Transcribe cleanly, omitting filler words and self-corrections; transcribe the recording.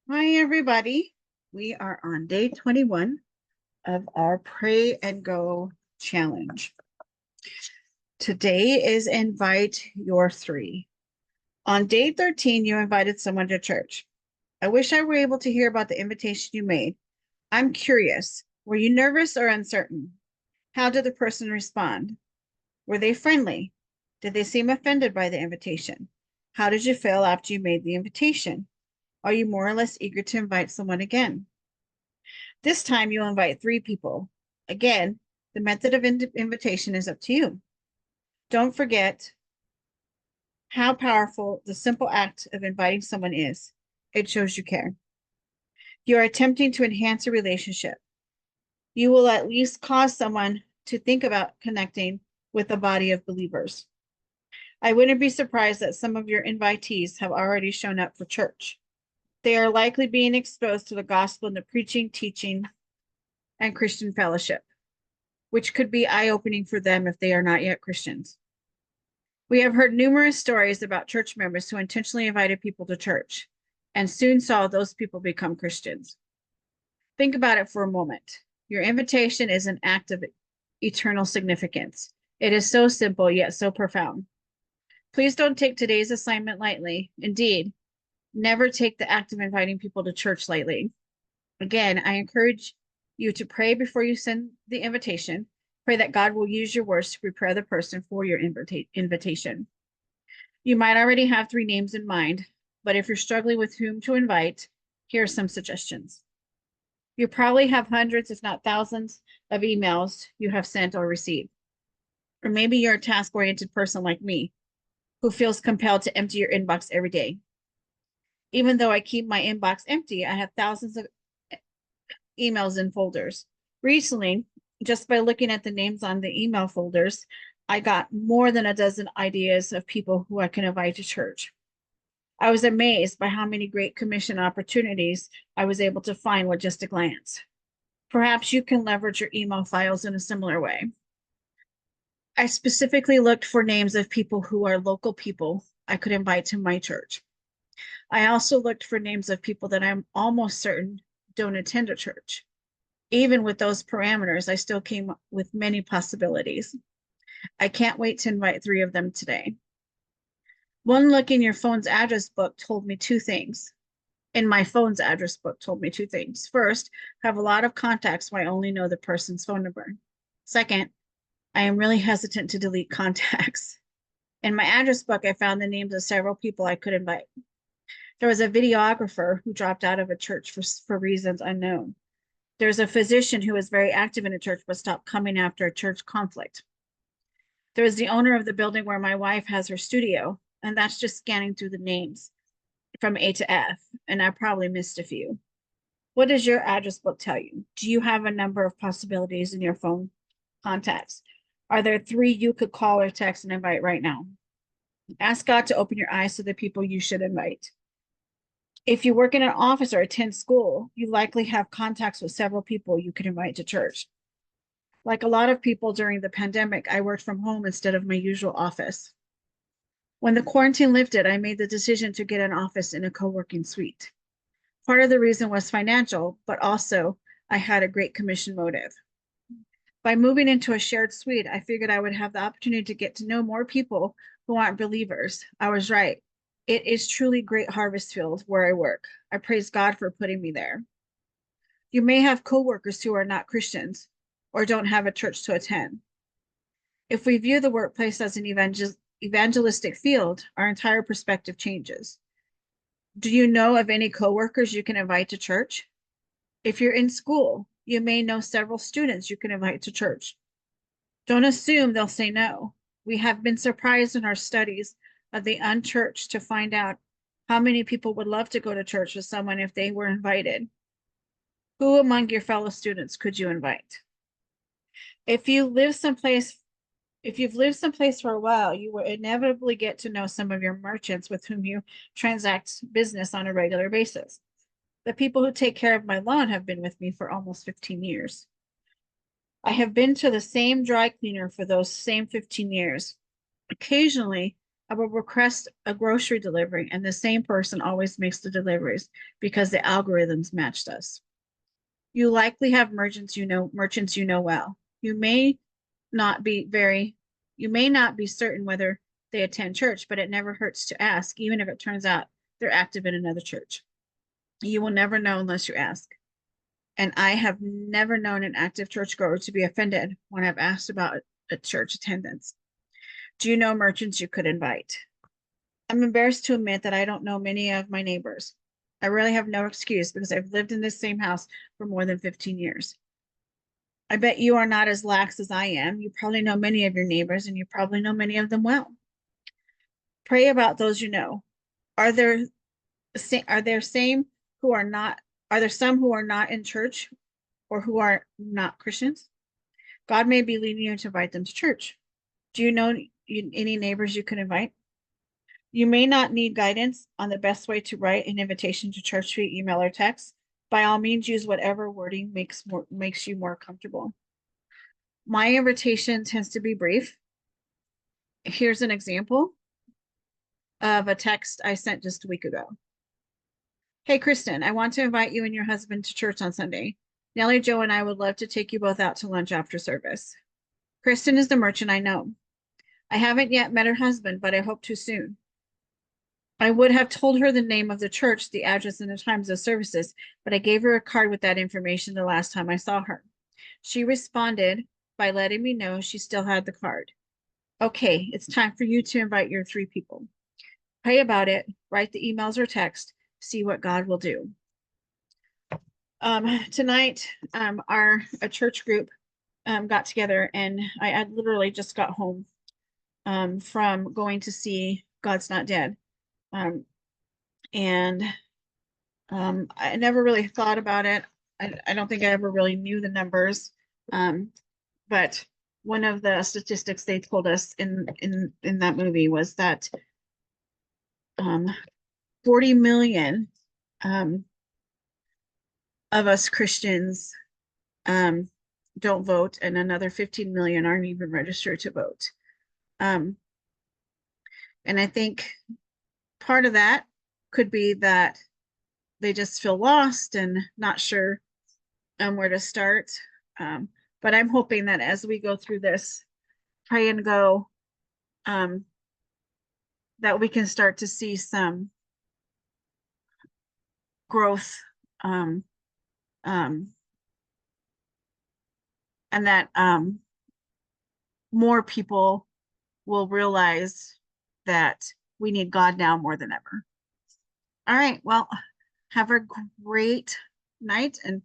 Hi, everybody. We are on day 21 of our Pray and Go challenge. Today is Invite Your Three. On day 13, you invited someone to church. I wish I were able to hear about the invitation you made. I'm curious. Were you nervous or uncertain? How did the person respond? Were they friendly? Did they seem offended by the invitation? How did you feel after you made the invitation? Are you more or less eager to invite someone again? This time you'll invite three people. Again, the method of invitation is up to you. Don't forget how powerful the simple act of inviting someone is. It shows you care. You are attempting to enhance a relationship. You will at least cause someone to think about connecting with a body of believers. I wouldn't be surprised that some of your invitees have already shown up for church. They are likely being exposed to the gospel and the preaching, teaching, and Christian fellowship, which could be eye-opening for them if they are not yet Christians. We have heard numerous stories about church members who intentionally invited people to church and soon saw those people become Christians. Think about it for a moment. Your invitation is an act of eternal significance. It is so simple yet so profound. Please don't take today's assignment lightly. Indeed, never take the act of inviting people to church lightly. Again, I encourage you to pray before you send the invitation. Pray that God will use your words to prepare the person for your invitation. You might already have three names in mind, but if you're struggling with whom to invite, here are some suggestions. You probably have hundreds, if not thousands, of emails you have sent or received. Or maybe you're a task-oriented person like me, who feels compelled to empty your inbox every day. Even though I keep my inbox empty, I have thousands of emails in folders. Recently, just by looking at the names on the email folders, I got more than a dozen ideas of people who I can invite to church. I was amazed by how many Great Commission opportunities I was able to find with just a glance. Perhaps you can leverage your email files in a similar way. I specifically looked for names of people who are local people I could invite to my church. I also looked for names of people that I'm almost certain don't attend a church. Even with those parameters, I still came up with many possibilities. I can't wait to invite three of them today. One look in your phone's address book told me two things. In my phone's address book told me two things. First, I have a lot of contacts where I only know the person's phone number. Second, I am really hesitant to delete contacts. In my address book, I found the names of several people I could invite. There was a videographer who dropped out of a church for reasons unknown. There's a physician who was very active in a church but stopped coming after a church conflict. There was the owner of the building where my wife has her studio, and that's just scanning through the names from A to F, and I probably missed a few. What does your address book tell you? Do you have a number of possibilities in your phone contacts? Are there three you could call or text and invite right now? Ask God to open your eyes to the people you should invite. If you work in an office or attend school, you likely have contacts with several people you could invite to church. Like a lot of people during the pandemic, I worked from home instead of my usual office. When the quarantine lifted, I made the decision to get an office in a co-working suite. Part of the reason was financial, but also I had a great commission motive. By moving into a shared suite, I figured I would have the opportunity to get to know more people who aren't believers. I was right. It is truly great harvest field where I work. I praise God for putting me there. You may have coworkers who are not Christians or don't have a church to attend. If we view the workplace as an evangelistic field, our entire perspective changes. Do you know of any coworkers you can invite to church? If you're in school, you may know several students you can invite to church. Don't assume they'll say no. We have been surprised in our studies of the unchurched to find out how many people would love to go to church with someone if they were invited. Who among your fellow students could you invite? If you live someplace If you've lived someplace for a while, you will inevitably get to know some of your merchants with whom you transact business on a regular basis. The people who take care of my lawn have been with me for almost 15 years. I have been to the same dry cleaner for those same 15 years. Occasionally, I will request a grocery delivery, and the same person always makes the deliveries because the algorithms matched us. You likely have merchants you know well. Not be very, you may not be certain whether they attend church, but it never hurts to ask, even if it turns out they're active in another church. You will never know unless you ask. And I have never known an active churchgoer to be offended when I've asked about a church attendance. Do you know merchants you could invite? I'm embarrassed to admit that I don't know many of my neighbors. I really have no excuse because I've lived in this same house for more than 15 years. I bet you are not as lax as I am. You probably know many of your neighbors and you probably know many of them well. Pray about those you know. Are there are there same who are not are there some who are not in church or who are not Christians? God may be leading you to invite them to church. Do you know any neighbors you could invite? You may not need guidance on the best way to write an invitation to church via email or text. By all means, use whatever wording makes you more comfortable. My invitation tends to be brief. Here's an example of a text I sent just a week ago. Hey, Kristen, I want to invite you and your husband to church on Sunday. Nellie, Joe, and I would love to take you both out to lunch after service. Kristen is the merchant I know. I haven't yet met her husband, but I hope to soon. I would have told her the name of the church, the address, and the times of services, but I gave her a card with that information the last time I saw her. She responded by letting me know she still had the card. Okay, it's time for you to invite your 3 people. Pray about it, write the emails or text, see what God will do. Tonight, a church group got together, and I literally just got home from going to see God's Not Dead. And I never really thought about it. I don't think I ever really knew the numbers. But one of the statistics they told us in that movie was that 40 million of us Christians don't vote, and another 15 million aren't even registered to vote. And I think part of that could be that they just feel lost and not sure where to start. But I'm hoping that as we go through this pray and go, that we can start to see some growth, um, um, and that more people will realize that we need God now more than ever. All right, well, have a great night and